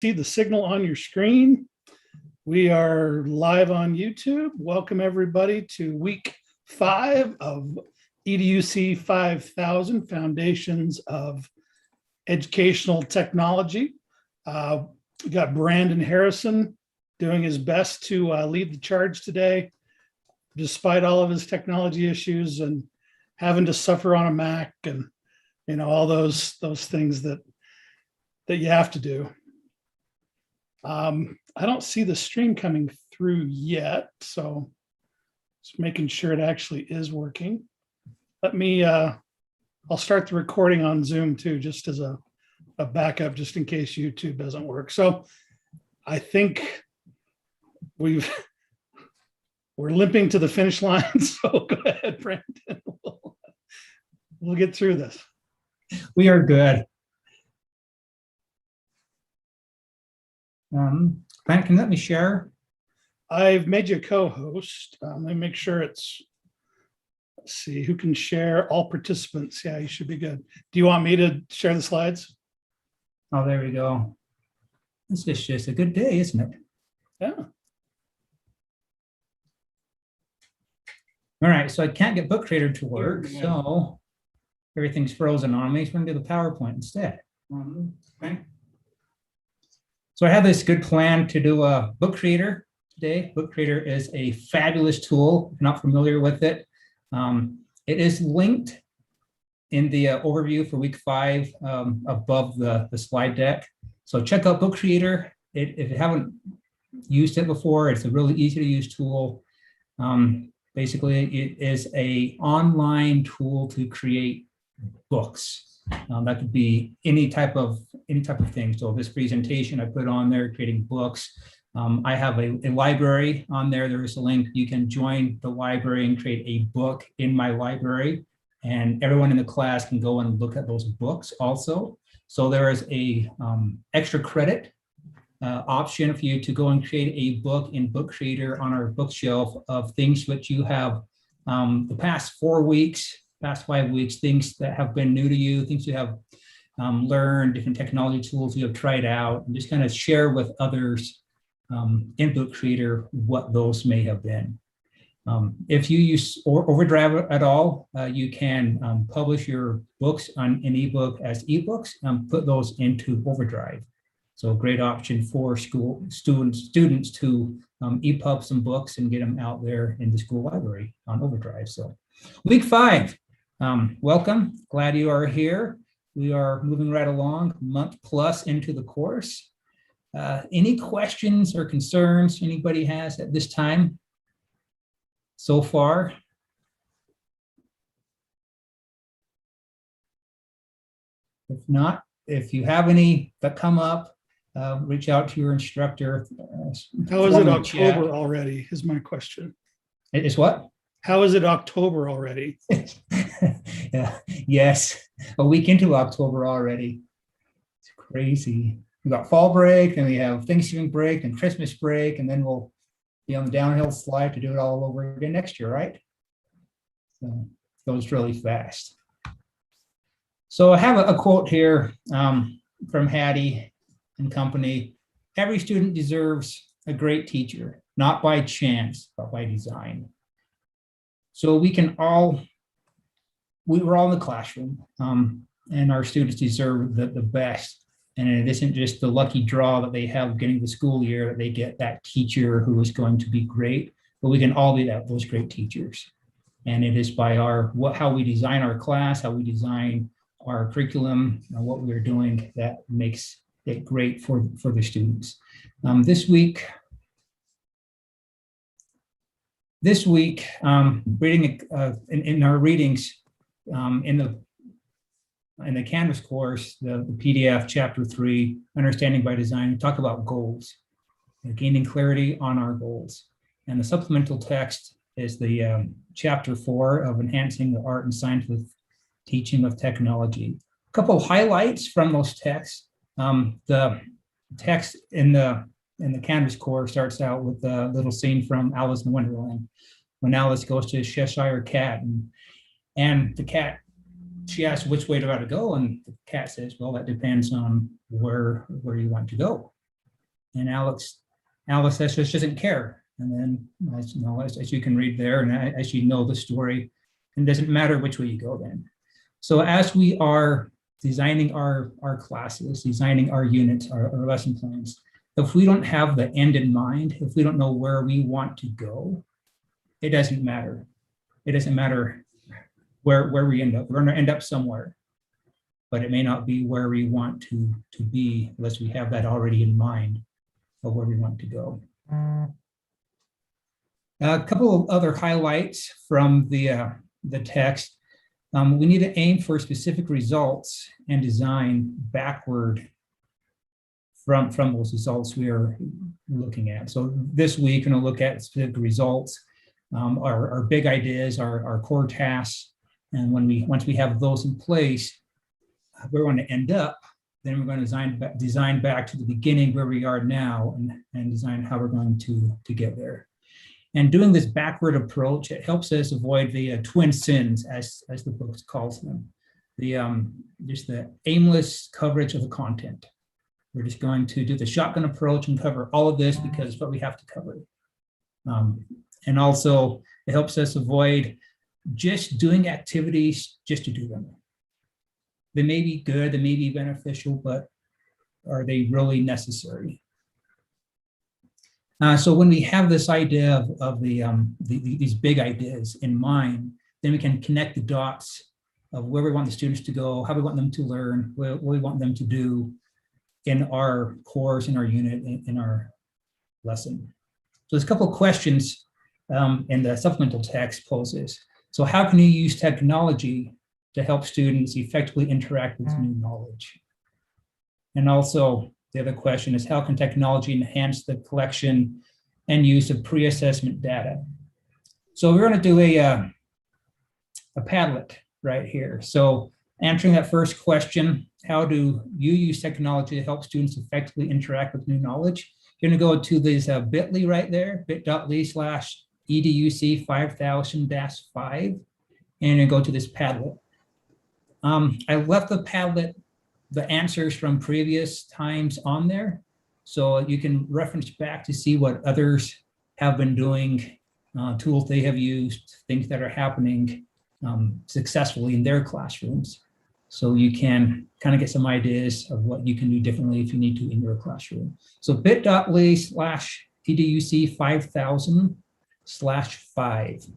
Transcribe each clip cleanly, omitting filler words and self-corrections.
see the signal on your screen. We are live on YouTube. Welcome everybody to week 5 of EDUC 5000 Foundations of Educational Technology. We got Brandon Harrison doing his best to lead the charge today, despite all of his technology issues and having to suffer on a Mac and all those things that you have to do. I don't see the stream coming through yet, so just making sure it actually is working. Let me, I'll start the recording on Zoom too, just as a backup, just in case YouTube doesn't work. So I think we're limping to the finish line. So go ahead, Brandon. We'll get through this. We are good. Brent, can you let me share? I've made you a co-host. Let me make sure it's, let's see, who can share? All participants. Yeah, you should be good. Do you want me to share the slides? Oh, there we go. This is just a good day, isn't it? Yeah. All right, so I can't get Book Creator to work, so everything's frozen on me. So we're gonna do the PowerPoint instead. Okay. So I have this good plan to do a Book Creator today. Book Creator is a fabulous tool. If you're not familiar with it, it is linked in the overview for week 5 above the slide deck. So check out Book Creator. If you haven't used it before, it's a really easy to use tool. Basically, it is an online tool to create books. That could be any type of thing. So this presentation I put on there, creating books. I have a library on there. There is a link. You can join the library and create a book in my library, and everyone in the class can go and look at those books also. So there is a extra credit option for you to go and create a book in Book Creator on our bookshelf of things that you have the past 4 weeks, past 5 weeks, things that have been new to you, things you have learned, different technology tools you have tried out, and just kind of share with others in Book Creator what those may have been. If you use Overdrive at all, you can publish your books on an ebook as ebooks and put those into Overdrive. So a great option for school students to EPUB some books and get them out there in the school library on Overdrive. So week 5, welcome, glad you are here. We are moving right along, month plus into the course. Any questions or concerns anybody has at this time so far? If not, if you have any that come up, reach out to your instructor. How is it October already is my question. It is what? How is it October already? Yeah, yes, a week into October already. It's crazy. We got fall break, and we have Thanksgiving break and Christmas break, and then we'll be on the downhill slide to do it all over again next year, right? So it goes really fast. So I have a quote here from Hattie and company. Every student deserves a great teacher, not by chance, but by design. So we were all in the classroom, and our students deserve the best. And it isn't just the lucky draw that they have getting the school year that they get that teacher who is going to be great, but we can all be those great teachers. And it is by how we design our class, how we design our curriculum, and what we're doing that makes it great for the students. This week, reading in our readings in the Canvas course, the PDF chapter 3, Understanding by Design, we talk about goals, gaining clarity on our goals. And the supplemental text is the chapter 4 of Enhancing the Art and Science with Teaching of Technology. A couple of highlights from those texts. The text in the Canvas course starts out with a little scene from Alice in Wonderland, when Alice goes to Cheshire Cat, and the cat, she asks which way to go, and the cat says, well, that depends on where you want to go. And Alice says she doesn't care. And then, as you know, as you can read there, and as you know the story, it doesn't matter which way you go then. So as we are designing our classes, designing our units, our lesson plans, if we don't have the end in mind, if we don't know where we want to go, it doesn't matter. It doesn't matter where we end up. We're going to end up somewhere, but it may not be where we want to be unless we have that already in mind of where we want to go. A couple of other highlights from the text. We need to aim for specific results and design backward from those results we are looking at. So this week, we're going to look at specific results, our big ideas, our core tasks, and once we have those in place, we're going to end up. Then we're going to design back to the beginning where we are now and design how we're going to get there. And doing this backward approach, it helps us avoid the twin sins, as the book calls them. Just the aimless coverage of the content. We're just going to do the shotgun approach and cover all of this because it's what we have to cover. And also, it helps us avoid just doing activities just to do them. They may be good, they may be beneficial, but are they really necessary? So when we have this idea of these big ideas in mind, then we can connect the dots of where we want the students to go, how we want them to learn, what we want them to do in our course, in our unit, in our lesson. So there's a couple of questions in the supplemental text poses. So how can you use technology to help students effectively interact with new knowledge? And also, the other question is, how can technology enhance the collection and use of pre-assessment data? So we're going to do a Padlet right here. So answering that first question, how do you use technology to help students effectively interact with new knowledge? You're going to go to this bit.ly right there, bit.ly/EDUC 5000-5, and you go to this Padlet. I left the Padlet, the answers from previous times on there, so you can reference back to see what others have been doing, tools they have used, things that are happening successfully in their classrooms. So you can kind of get some ideas of what you can do differently if you need to in your classroom. So bit.ly/EDUC 5000/5.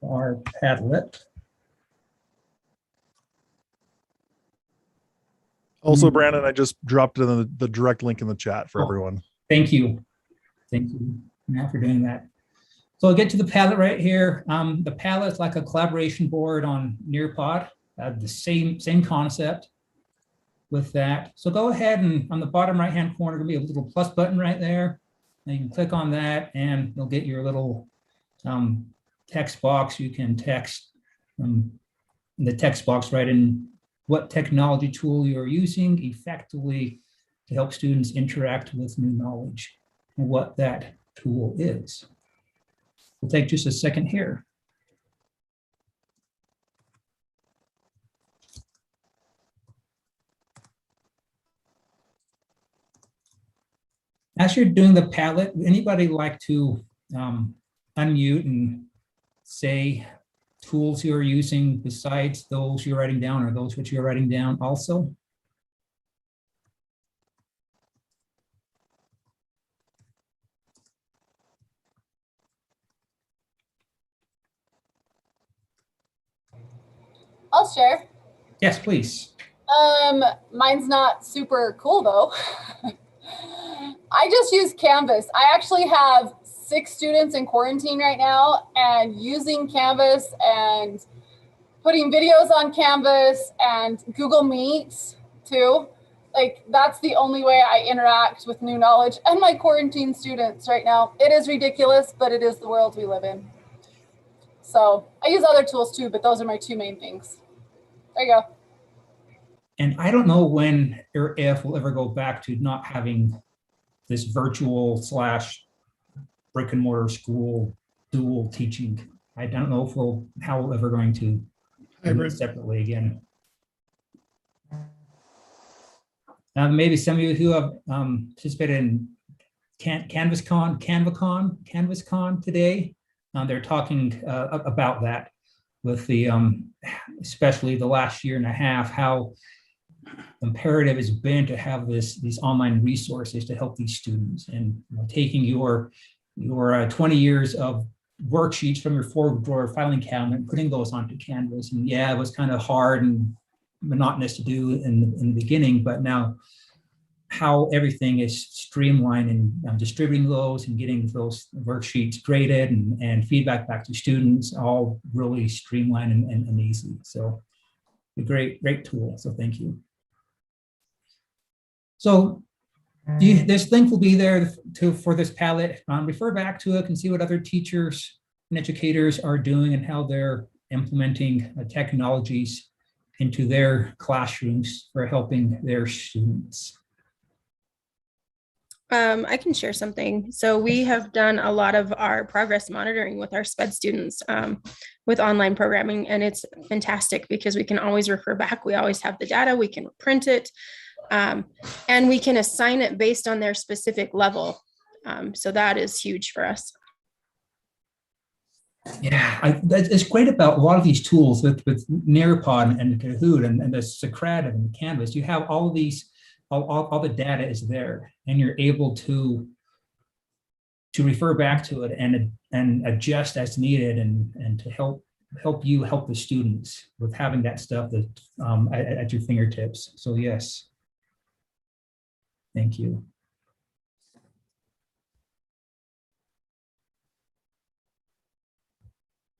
Our Padlet. Also, Brandon, I just dropped it in the direct link in the chat for everyone. Thank you. Thank you, Matt, for doing that. So I'll get to the Padlet right here. The Padlet is like a collaboration board on Nearpod, the same concept with that. So go ahead and on the bottom right-hand corner, there'll be a little plus button right there. And you can click on that and you'll get your little text box. You can text in the text box right in what technology tool you're using effectively to help students interact with new knowledge and what that tool is. We'll take just a second here. As you're doing the Padlet, would anybody like to unmute and say tools you're using besides those you're writing down or those which you're writing down also? I'll share. Yes, please. Mine's not super cool though. I just use Canvas. I actually have 6 students in quarantine right now, and using Canvas and putting videos on Canvas and Google Meet too. Like, that's the only way I interact with new knowledge and my quarantine students right now. It is ridiculous, but it is the world we live in. So I use other tools too, but those are my 2 main things. There you go. And I don't know when or if we'll ever go back to not having this virtual / brick and mortar school dual teaching. I don't know if how we're ever going to do it separately again. Maybe some of you who have participated in CanvasCon today, they're talking about that with the, especially the last year and a half, how imperative it's been to have these online resources to help these students, and taking your 20 years of worksheets from your forward drawer filing cabinet and putting those onto Canvas. And yeah, it was kind of hard and monotonous to do in the beginning, but now how everything is streamlined and distributing those and getting those worksheets graded and feedback back to students, all really streamlined and easy. So a great tool. So thank you. So this link will be there for this Padlet. Refer back to it and see what other teachers and educators are doing and how they're implementing technologies into their classrooms for helping their students. I can share something. So we have done a lot of our progress monitoring with our SPED students with online programming, and it's fantastic because we can always refer back. We always have the data, we can print it, and we can assign it based on their specific level. So that is huge for us. Yeah, it's great about a lot of these tools with Nearpod and Kahoot and the Socrative and Canvas. You have all of these, all the data is there, and you're able to refer back to it and adjust as needed and to help the students with having that stuff that at your fingertips. So yes, thank you.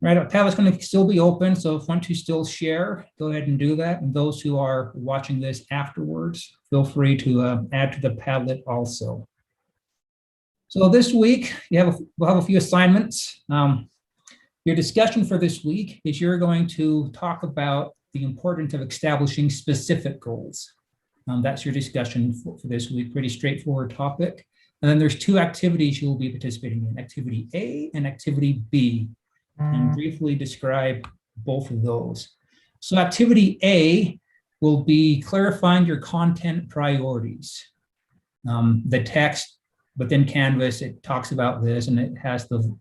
Right, Padlet's going to still be open, so if you want to still share, go ahead and do that. And those who are watching this afterwards, feel free to add to the Padlet also. So this week, we'll have a few assignments. Your discussion for this week is you're going to talk about the importance of establishing specific goals. That's your discussion for this week, pretty straightforward topic. And then there's two activities you'll be participating in, activity A and activity B. And briefly describe both of those. So activity A will be clarifying your content priorities. The text within Canvas, it talks about this, and it has the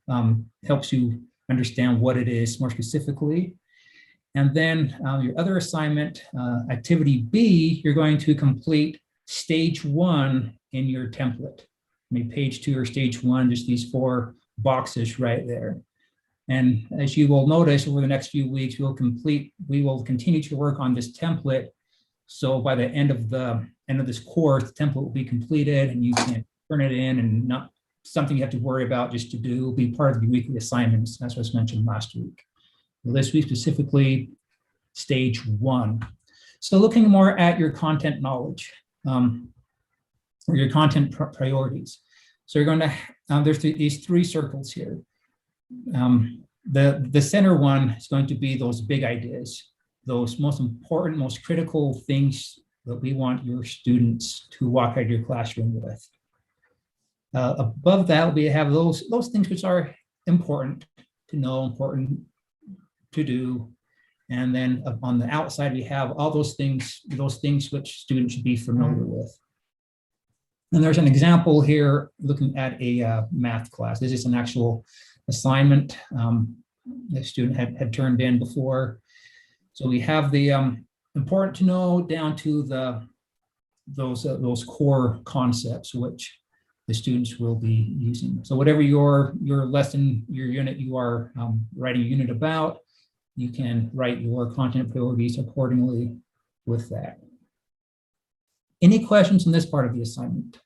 helps you understand what it is more specifically. And then your other assignment, activity B, you're going to complete stage 1 in your template. I mean, page 2 or stage 1, just these 4 boxes right there. And as you will notice over the next few weeks, we will continue to work on this template. So by the end of this course, the template will be completed and you can turn it in, and not something you have to worry about just to do. It'll be part of the weekly assignments. That's what was mentioned last week. Well, this week specifically, stage 1. So looking more at your content knowledge, or your content priorities. So you're going to, there's these 3 circles here. The center one is going to be those big ideas, those most important, most critical things that we want your students to walk out of your classroom with. Above that, we have those things which are important to know, important to do. And then on the outside, we have all those things which students should be familiar with. And there's an example here looking at a math class. This is an actual assignment the student had turned in before. So we have the important to know down to those core concepts which the students will be using. So whatever your lesson, your unit you are writing a unit about, you can write your content priorities accordingly with that. Any questions on this part of the assignment?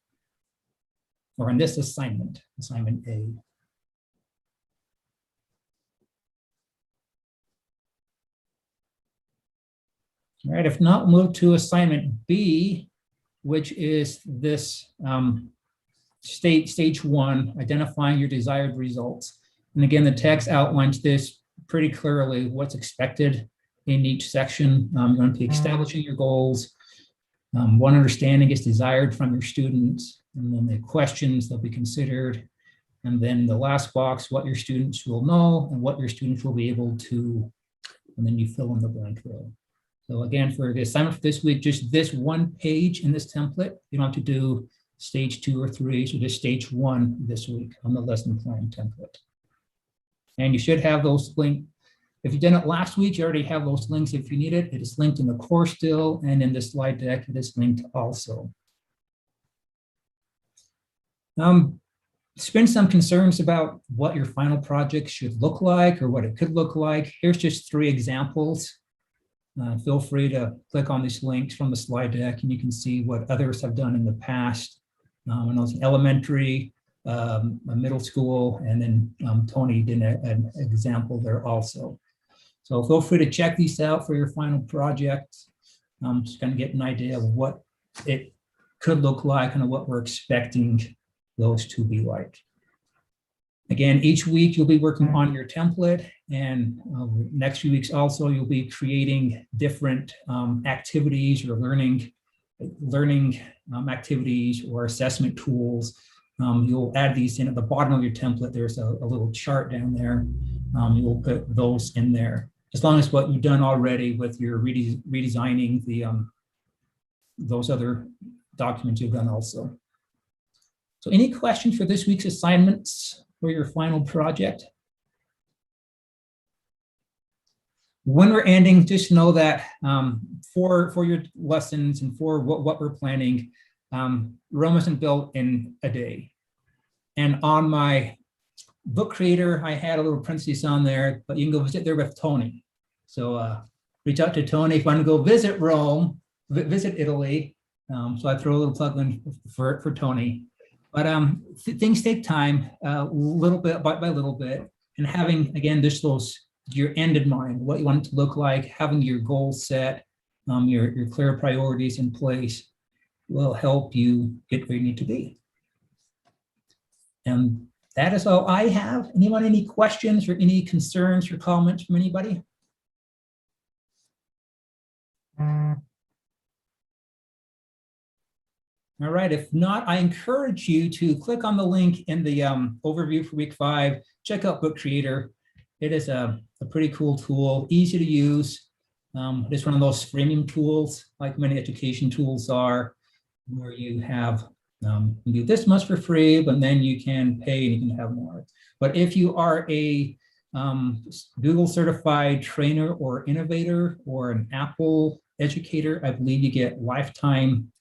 Or in this assignment, assignment A? All right, if not, move to assignment B, which is this stage 1, identifying your desired results. And again, the text outlines this pretty clearly, what's expected in each section. You're going to be establishing your goals. What understanding is desired from your students, and then the questions that will be considered. And then the last box, what your students will know and what your students will be able to, and then you fill in the blank there. So again, for the assignment for this week, just this one page in this template. You don't have to do stage 2 or 3, so just stage 1 this week on the lesson plan template. And you should have those linked. If you did it last week, you already have those links if you need it. It is linked in the course still, and in the slide deck, it is linked also. There's been some concerns about what your final project should look like or what it could look like. Here's just 3 examples. Feel free to click on these links from the slide deck and you can see what others have done in the past. When I was in elementary, middle school, and then Tony did an example there also. So feel free to check these out for your final project. Just kind of get an idea of what it could look like and what we're expecting those to be like. Again, each week you'll be working on your template, and next few weeks also you'll be creating different activities or learning activities or assessment tools. You'll add these in at the bottom of your template. There's a little chart down there. You'll put those in there, as long as what you've done already with your redesigning the those other documents you've done also. So any questions for this week's assignments for your final project? When we're ending, just know that for your lessons and for what we're planning, Rome isn't built in a day. And on my book creator, I had a little parenthesis on there, but you can go visit there with Tony. So reach out to Tony if you want to go visit Rome, visit Italy. So I throw a little plug in for Tony. But things take time, little bit by little bit, and having, again, just your end in mind, what you want it to look like, having your goals set, your clear priorities in place will help you get where you need to be. And that is all I have. Anyone, any questions or any concerns or comments from anybody? All right, if not, I encourage you to click on the link in the overview for week 5, check out Book Creator. It is a pretty cool tool, easy to use. It's one of those freemium tools, like many education tools are, where you have, you do this much for free, but then you can pay and you can have more. But if you are a Google certified trainer or innovator or an Apple educator, I believe you get lifetime.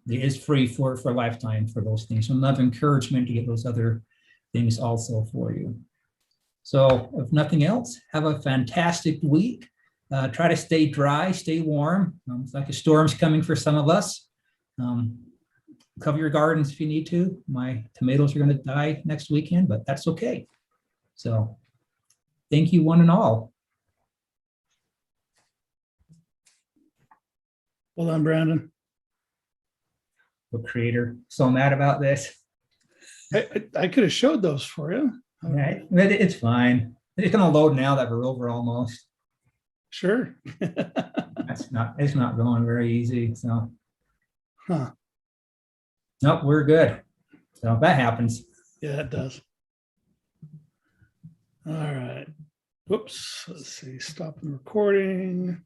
It is free for a lifetime for those things. So another encouragement to get those other things also for you. So if nothing else, have a fantastic week. Try to stay dry, stay warm. It's like a storm's coming for some of us. Cover your gardens if you need to. My tomatoes are going to die next weekend, but that's okay. So thank you one and all. Well done, Brandon. Book Creator, so mad about this. I could have showed those for you. Right, but it's fine. It's gonna load now that we're over almost. Sure. It's not going very easy. So Huh. nope, we're good. So that happens. Yeah, it does. All right. Whoops. Let's see. Stop the recording.